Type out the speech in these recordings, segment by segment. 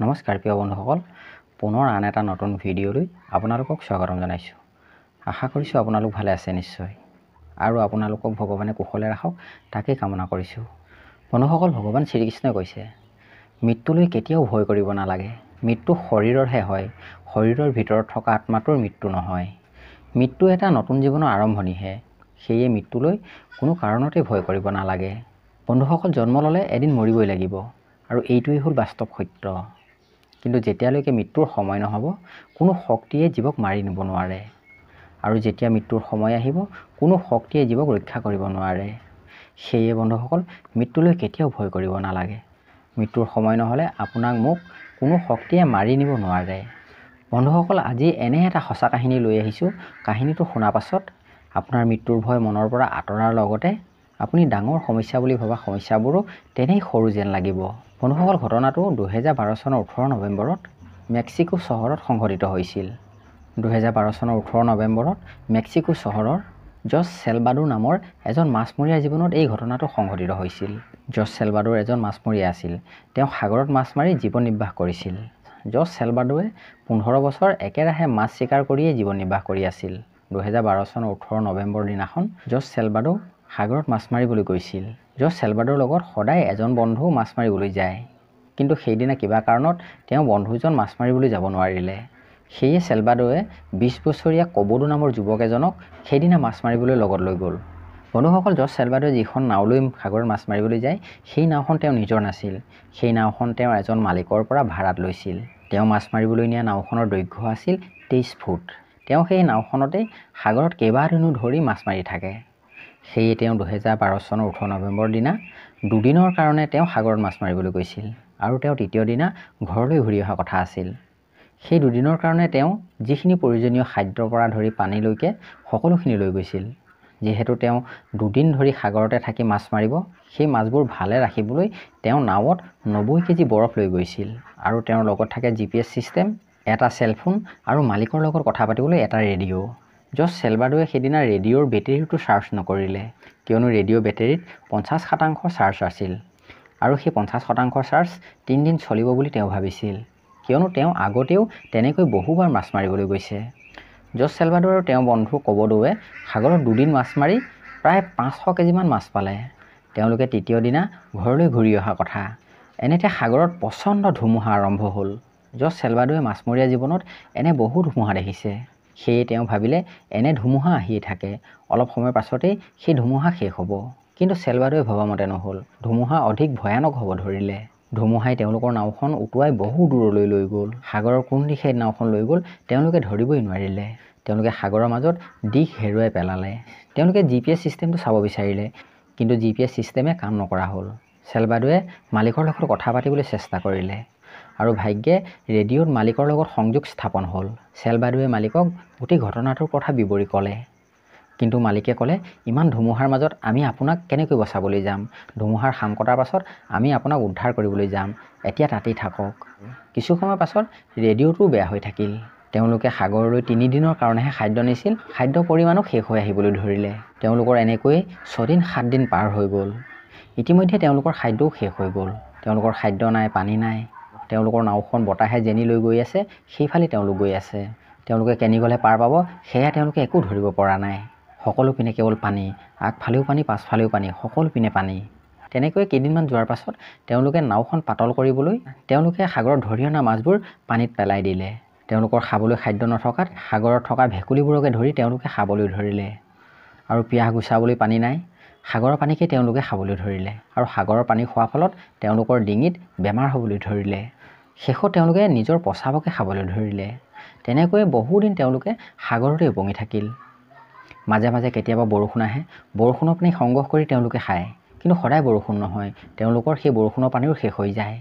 নমস্কাৰ প্ৰিয় বন্ধুসকল, পুনৰ আন এটা নতুন ভিডিঅ'লৈ আপোনালোকক স্বাগতম জনাইছোঁ। আশা কৰিছোঁ আপোনালোক ভালে আছে নিশ্চয়, আৰু আপোনালোকক ভগৱানে কুশলে ৰাখক তাকেই কামনা কৰিছোঁ। বন্ধুসকল, ভগৱান শ্ৰীকৃষ্ণই কৈছে, মৃত্যুলৈ কেতিয়াও ভয় কৰিব নালাগে। মৃত্যু শৰীৰৰহে হয়, শৰীৰৰ ভিতৰত থকা আত্মাটোৰ মৃত্যু নহয়। মৃত্যু এটা নতুন জীৱনৰ আৰম্ভণিহে, সেয়ে মৃত্যুলৈ কোনো কাৰণতে ভয় কৰিব নালাগে। বন্ধুসকল, জন্ম ল'লে এদিন মৰিবই লাগিব, আৰু এইটোৱেই হ'ল বাস্তৱ সত্য। কিন্তু যেতিয়ালৈকে মৃত্যুৰ সময় নহ'ব, কোনো শক্তিয়ে জীৱক মাৰি নিব নোৱাৰে, আৰু যেতিয়া মৃত্যুৰ সময় আহিব, কোনো শক্তিয়ে জীৱক ৰক্ষা কৰিব নোৱাৰে। সেয়ে বন্ধুসকল, মৃত্যুলৈ কেতিয়াও ভয় কৰিব নালাগে। মৃত্যুৰ সময় নহ'লে আপোনাক মোক কোনো শক্তিয়ে মাৰি নিব নোৱাৰে। বন্ধুসকল, আজি এনে এটা সঁচা কাহিনী লৈ আহিছোঁ। কাহিনীটো শুনাৰ পাছত আপোনাৰ মৃত্যুৰ ভয় মনৰ পৰা আঁতৰাৰ লগতে আপুনি ডাঙৰ সমস্যা বুলি ভবা সমস্যাবোৰো তেনেই সৰু যেন লাগিব। বন্ধুসকল, ঘটনাটো 2012 চনৰ 18 নৱেম্বৰত মেক্সিকো চহৰত সংঘটিত হৈছিল। 2012 চনৰ 18 নৱেম্বৰত মেক্সিকো চহৰৰ জছ চেলভাডোৰ নামৰ এজন মাছমৰীয়াৰ জীৱনত এই ঘটনাটো সংঘটিত হৈছিল। জছ চেলভাডোৰ এজন মাছমৰীয়া আছিল। তেওঁ সাগৰত মাছ মাৰি জীৱন নিৰ্বাহ কৰিছিল। জছ চেলভাডোৱে 15 বছৰ একেৰাহে মাছ চিকাৰ কৰিয়েই জীৱন নিৰ্বাহ কৰি আছিল। 2012 চনৰ 18 নৱেম্বৰ দিনাখন জছ চেলভাডো সাগৰত মাছ মাৰিবলৈ গৈছিল। জছ চেলভাডোৰ লগত সদায় এজন বন্ধু মাছ মাৰিবলৈ যায়, কিন্তু সেইদিনা কিবা কাৰণত তেওঁ বন্ধুজন মাছ মাৰিবলৈ যাব নোৱাৰিলে। সেয়ে চেলভাডোৱে 20 বছৰীয়া কবডো নামৰ যুৱক এজনক সেইদিনা মাছ মাৰিবলৈ লগত লৈ গ'ল। বন্ধুসকল, জছ চেলভাডোৱে যিখন নাও লৈ সাগৰত মাছ মাৰিবলৈ যায়, সেই নাওখন তেওঁৰ নিজৰ নাছিল। সেই নাওখন তেওঁৰ এজন মালিকৰ পৰা ভাড়াত লৈছিল। তেওঁ মাছ মাৰিবলৈ নিয়া নাওখনৰ দৈৰ্ঘ্য আছিল 23 ফুট। তেওঁ সেই নাওখনতেই সাগৰত কেইবাদিনো ধৰি মাছ মাৰি থাকে। সেয়ে তেওঁ 2012 চনৰ 18 নৱেম্বৰ দিনা দুদিনৰ কাৰণে তেওঁ সাগৰত মাছ মাৰিবলৈ গৈছিল, আৰু তেওঁ তৃতীয় দিনা ঘৰলৈ ঘূৰি অহা কথা আছিল। সেই দুদিনৰ কাৰণে তেওঁ যিখিনি প্ৰয়োজনীয় খাদ্যৰ পৰা ধৰি পানীলৈকে সকলোখিনি লৈ গৈছিল। যিহেতু তেওঁ দুদিন ধৰি সাগৰতে থাকি মাছ মাৰিব, সেই মাছবোৰ ভালে ৰাখিবলৈ তেওঁ নাৱত 90 কেজি বৰফ লৈ গৈছিল, আৰু তেওঁৰ লগত থাকে GPS ছিষ্টেম, এটা চেলফোন আৰু মালিকৰ লগত কথা পাতিবলৈ এটা ৰেডিঅ'। জছ চেলভাডোৱে সেইদিনা ৰেডিঅ'ৰ বেটেৰীটো চাৰ্জ নকৰিলে, কিয়নো ৰেডিঅ' বেটেৰীত 50% চাৰ্জ আছিল, আৰু সেই 50% চাৰ্জ 3 দিন চলিব বুলি তেওঁ ভাবিছিল, কিয়নো তেওঁ আগতেও তেনেকৈ বহুবাৰ মাছ মাৰিবলৈ গৈছে। জছ চেলভাডো আৰু তেওঁৰ বন্ধু কবডোৱে সাগৰত দুদিন মাছ মাৰি প্ৰায় 500 কেজিমান মাছ পালে। তেওঁলোকে তৃতীয় দিনা ঘৰলৈ ঘূৰি অহা কথা। এনেতে সাগৰত প্ৰচণ্ড ধুমুহা আৰম্ভ হ'ল। জছ চেলভাডোৱে মাছমৰীয়া জীৱনত এনে বহু ধুমুহা দেখিছে। সেয়ে তেওঁ ভাবিলে এনে ধুমুহা আহিয়ে থাকে, অলপ সময়ৰ পাছতেই সেই ধুমুহা শেষ হ'ব। কিন্তু চেলভাডোৱে ভবামতে নহ'ল, ধুমুহা অধিক ভয়ানক হ'ব ধৰিলে। ধুমুহাই তেওঁলোকৰ নাওখন উটুৱাই বহু দূৰলৈ লৈ গ'ল। সাগৰৰ কোন দিশে নাওখন লৈ গ'ল তেওঁলোকে ধৰিবই নোৱাৰিলে। তেওঁলোকে সাগৰৰ মাজত দিশ হেৰুৱাই পেলালে। তেওঁলোকে GPS ছিষ্টেমটো চাব বিচাৰিলে, কিন্তু GPS ছিষ্টেমে কাম নকৰা হ'ল। চেলভাডোৱে মালিকৰ লগত কথা পাতিবলৈ চেষ্টা কৰিলে, আৰু ভাগ্যে ৰেডিঅ'ত মালিকৰ লগত সংযোগ স্থাপন হ'ল। চেলভাডোৱে মালিকক গোটেই ঘটনাটোৰ কথা বিৱৰি ক'লে, কিন্তু মালিকে ক'লে, ইমান ধুমুহাৰ মাজত আমি আপোনাক কেনেকৈ বচাবলৈ যাম? ধুমুহাৰ শাম কটাৰ পাছত আমি আপোনাক উদ্ধাৰ কৰিবলৈ যাম, এতিয়া তাতেই থাকক। কিছু সময়ৰ পাছত ৰেডিঅ'টোও বেয়া হৈ থাকিল। তেওঁলোকে সাগৰলৈ 3 দিনৰ কাৰণেহে খাদ্য নিছিল, খাদ্যৰ পৰিমাণো শেষ হৈ আহিবলৈ ধৰিলে। তেওঁলোকৰ এনেকৈয়ে 6 দিন 7 দিন পাৰ হৈ গ'ল। ইতিমধ্যে তেওঁলোকৰ খাদ্যও শেষ হৈ গ'ল। তেওঁলোকৰ খাদ্য নাই, পানী নাই। তেওঁলোকৰ নাওখন বতাহে যেনি লৈ গৈ আছে, সেইফালে তেওঁলোক গৈ আছে। তেওঁলোকে কেনি গ'লে পাৰ পাব, সেয়া তেওঁলোকে একো ধৰিব পৰা নাই। সকলো পিনে কেৱল পানী, আগফালেও পানী, পাছফালেও পানী, সকলো পিনে পানী। তেনেকৈ কেইদিনমান যোৱাৰ পাছত তেওঁলোকে নাওখন পাতল কৰিবলৈ তেওঁলোকে সাগৰত ধৰি অনা মাছবোৰ পানীত পেলাই দিলে। তেওঁলোকৰ খাবলৈ খাদ্য নথকাত সাগৰত থকা ভেকুলীবোৰকে ধৰি তেওঁলোকে খাবলৈ ধৰিলে, আৰু পিয়াহ গুচাবলৈ পানী নাই, সাগৰৰ পানীকে তেওঁলোকে খাবলৈ ধৰিলে, আৰু সাগৰৰ পানী খোৱাৰ ফলত তেওঁলোকৰ ডিঙিত বেমাৰ হ'বলৈ ধৰিলে। শেষত তেওঁলোকে নিজৰ প্ৰস্ৰাৱকে খাবলৈ ধৰিলে। তেনেকৈয়ে বহুদিন তেওঁলোকে সাগৰতে উপঙি থাকিল। মাজে মাজে কেতিয়াবা বৰষুণ আহে, বৰষুণৰ পানী সংগ্ৰহ কৰি তেওঁলোকে খায়, কিন্তু সদায় বৰষুণ নহয়, তেওঁলোকৰ সেই বৰষুণৰ পানীও শেষ হৈ যায়।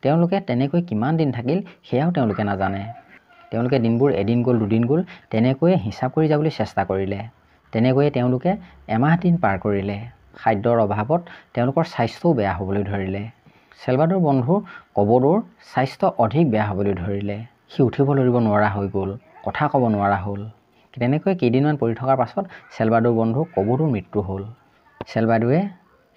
তেওঁলোকে তেনেকৈ কিমান দিন থাকিল সেয়াও তেওঁলোকে নাজানে। তেওঁলোকে দিনবোৰ এদিন গ'ল, দুদিন গ'ল, তেনেকৈয়ে হিচাপ কৰি যাবলৈ চেষ্টা কৰিলে। তেনেকৈয়ে তেওঁলোকে এমাহ দিন পাৰ কৰিলে। খাদ্যৰ অভাৱত তেওঁলোকৰ স্বাস্থ্যও বেয়া হ'বলৈ ধৰিলে। চেলভাডোৰ বন্ধু কবডোৰ স্বাস্থ্য অধিক বেয়া হ'বলৈ ধৰিলে। সি উঠিব লৰিব নোৱাৰা হৈ গ'ল, কথা ক'ব নোৱাৰা হ'ল। তেনেকৈ কেইদিনমান পৰি থকাৰ পাছত চেলভাডোৰ বন্ধু কবডোৰ মৃত্যু হ'ল। চেলভাডোৱে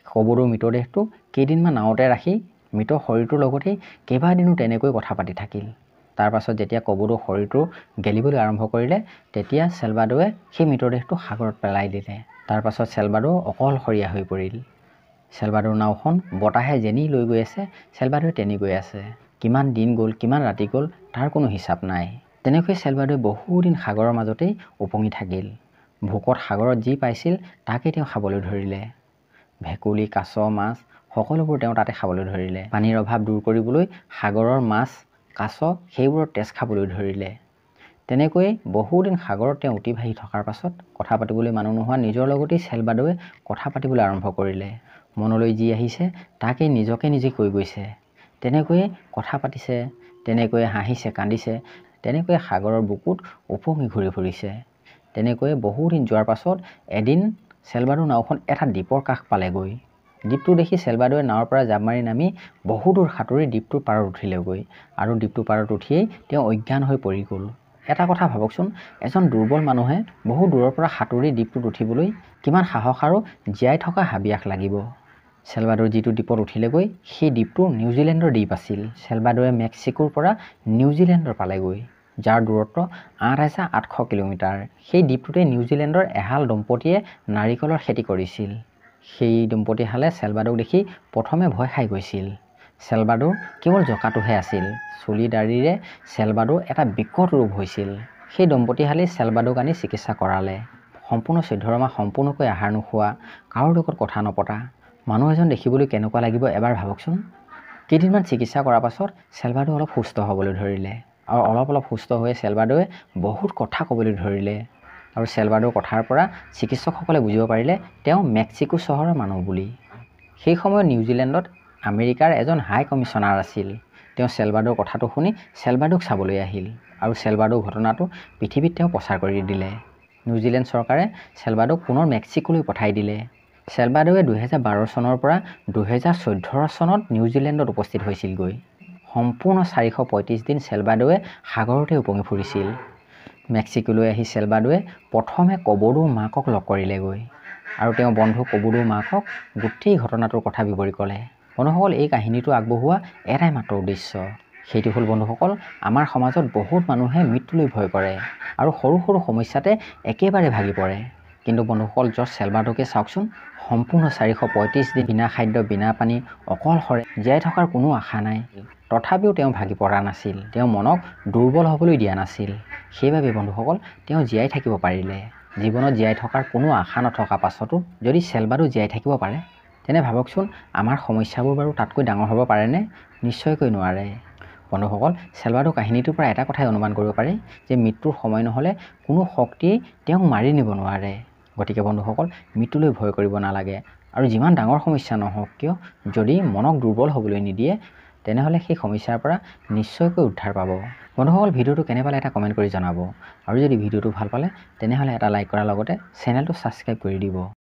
কবডোৰ মৃতদেহটো কেইদিনমান নাৱতে ৰাখি মৃত শৰীৰটোৰ লগতেই কেইবাদিনো তেনেকৈ কথা পাতি থাকিল। তাৰ পাছত যেতিয়া কবুটো শৰীৰটো গেলিবলৈ আৰম্ভ কৰিলে তেতিয়া চেলভাডোৱে সেই মৃতদেহটো সাগৰত পেলাই দিলে। তাৰ পাছত চেলভাডো অকলশৰীয়া হৈ পৰিল। চেলভাডোৰ নাওখন বতাহে যেনি লৈ গৈ আছে চেলভাডোৱে তেনি গৈ আছে। কিমান দিন গ'ল, কিমান ৰাতি গ'ল তাৰ কোনো হিচাপ নাই। তেনেকৈ চেলভাডোৱে বহুদিন সাগৰৰ মাজতেই উপঙি থাকিল। ভোকত সাগৰত যি পাইছিল তাকেই তেওঁ খাবলৈ ধৰিলে। ভেকুলী, কাছ, মাছ সকলোবোৰ তেওঁ তাতে খাবলৈ ধৰিলে। পানীৰ অভাৱ দূৰ কৰিবলৈ সাগৰৰ মাছ, কাছ সেইবোৰৰ তেজ খাবলৈ ধৰিলে। তেনেকৈ বহুদিন সাগৰত তেওঁ অতিবাহি থকাৰ পাছত কথা পাতিবলৈ মানুহ নোহোৱা নিজৰ লগতেই চেলভাডোৱে কথা পাতিবলৈ আৰম্ভ কৰিলে। মনলৈ যি আহিছে তাকেই নিজকে নিজে কৈ গৈছে। তেনেকৈয়ে কথা পাতিছে, তেনেকৈয়ে হাঁহিছে, কান্দিছে, তেনেকৈয়ে সাগৰৰ বুকুত উপঙি ঘূৰি ফুৰিছে। তেনেকৈয়ে বহুদিন যোৱাৰ পাছত এদিন চেলভাডোৰ নাওখন এটা দ্বীপৰ কাষ পালেগৈ। দ্বীপটো দেখি চেলভাডোৱে নাৱৰ পৰা জাপ মাৰি নামি বহুদূৰ সাঁতুৰি দ্বীপটোৰ পাৰত উঠিলেগৈ আৰু দ্বীপটোৰ পাৰত উঠিয়েই তেওঁ অজ্ঞান হৈ পৰি গ'ল। এটা কথা ভাবকচোন, এজন দুৰ্বল মানুহে বহু দূৰৰ পৰা সাঁতুৰি দ্বীপটোত উঠিবলৈ কিমান সাহস আৰু জীয়াই থকা হাবিয়াস লাগিব। চেলভাডোৰ যিটো দ্বীপত উঠিলেগৈ সেই দ্বীপটো নিউজিলেণ্ডৰ দ্বীপ আছিল। চেলভাডোৱে মেক্সিকোৰ পৰা নিউজিলেণ্ডৰ পালেগৈ, যাৰ দূৰত্ব ৮,৮০০ কিলোমিটাৰ। সেই দ্বীপটোতে নিউজিলেণ্ডৰ এহাল দম্পতীয়ে নাৰিকলৰ খেতি কৰিছিল। সেই দম্পতীহালে চেলভাডোক দেখি প্ৰথমে ভয় খাই গৈছিল। চেলভাডোৰ কেৱল জঁকাটোহে আছিল। চুলি দাড়িৰে চেলভাডোৰ এটা বিকট ৰূপ হৈছিল। সেই দম্পতীহালেই চেলভাডোক আনি চিকিৎসা কৰালে। সম্পূৰ্ণ ১৪ মাহ সম্পূৰ্ণকৈ আহাৰ নোখোৱা, কাৰো লগত কথা নপতা মানুহ এজন দেখিবলৈ কেনেকুৱা লাগিব এবাৰ ভাবকচোন। কেইদিনমান চিকিৎসা কৰাৰ পাছত চেলভাডো অলপ সুস্থ হ'বলৈ ধৰিলে আৰু অলপ সুস্থ হৈ চেলভাডোৱে বহুত কথা ক'বলৈ ধৰিলে আৰু চেলভাডোৰ কথাৰ পৰা চিকিৎসকসকলে বুজিব পাৰিলে তেওঁ মেক্সিকো চহৰৰ মানুহ বুলি। সেই সময়ত নিউজিলেণ্ডত আমেৰিকাৰ এজন হাই কমিছনাৰ আছিল। তেওঁ চেলভাডোৰ কথাটো শুনি চেলভাডোক চাবলৈ আহিল আৰু চেলভাডোৰ ঘটনাটো পৃথিৱীত তেওঁ প্ৰচাৰ কৰি দিলে। নিউজিলেণ্ড চৰকাৰে চেলভাডোক পুনৰ মেক্সিকোলৈ পঠাই দিলে। চেলভাডোৱে ২০১২ চনৰ পৰা ২০১৪ চনত নিউজিলেণ্ডত উপস্থিত হৈছিলগৈ। সম্পূৰ্ণ ৪৩৫ দিন চেলভাডোৱে সাগৰতে উপঙি ফুৰিছিল। মেক্সিকোলৈ আহি চেলভাডোৱে প্ৰথমে কবুডোৰ মাকক লগ কৰিলেগৈ আৰু তেওঁ বন্ধু কবুডোৰ মাকক গোটেই ঘটনাটোৰ কথা বিৱৰি ক'লে। বন্ধুসকল, এই কাহিনীটো আগবঢ়োৱা এটাই মাত্ৰ উদ্দেশ্য, সেইটো হ'ল বন্ধুসকল, আমাৰ সমাজত বহুত মানুহে মৃত্যুলৈ ভয় কৰে আৰু সৰু সৰু সমস্যাতে একেবাৰে ভাগি পৰে। কিন্তু বন্ধুসকল, জৰ্জ চেলভাডোকে চাওকচোন, সম্পূৰ্ণ ৪৩৫ দিন বিনা খাদ্য, বিনা পানী, অকলশৰে জীয়াই থকাৰ কোনো আশা নাই। তথাপিও তেওঁ ভাগি পৰা নাছিল, তেওঁ মনক দুৰ্বল হ'বলৈ দিয়া নাছিল। সেইবাবে বন্ধুসকল, তেওঁ জীয়াই থাকিব পাৰিলে। জীৱনত জীয়াই থকাৰ কোনো আশা নথকা পাছতো যদি চেলভাডো জীয়াই থাকিব পাৰে, তেনে ভাবকচোন আমাৰ সমস্যাবোৰ বাৰু তাতকৈ ডাঙৰ হ'ব পাৰেনে? নিশ্চয়কৈ নোৱাৰে। বন্ধুসকল, চেলভাডো কাহিনীটোৰ পৰা এটা কথাই অনুমান কৰিব পাৰি যে মৃত্যুৰ সময় নহ'লে কোনো শক্তিয়ে তেওঁক মাৰি নিব নোৱাৰে। গতিকে বন্ধুসকল, মৃত্যুলৈ ভয় কৰিব নালাগে আৰু যিমান ডাঙৰ সমস্যা নহওক কিয়, যদি মনক দুৰ্বল হ'বলৈ নিদিয়ে তেনেহ'লে সেই সমস্যাৰ পৰা নিশ্চয়কৈ উদ্ধাৰ পাব। বন্ধুসকল, ভিডিঅ'টো কেনে পালে এটা কমেণ্ট কৰি জনাব আৰু যদি ভিডিঅ'টো ভাল পালে তেনেহ'লে এটা লাইক কৰাৰ লগতে চেনেলটো ছাবস্ক্ৰাইব কৰি দিব।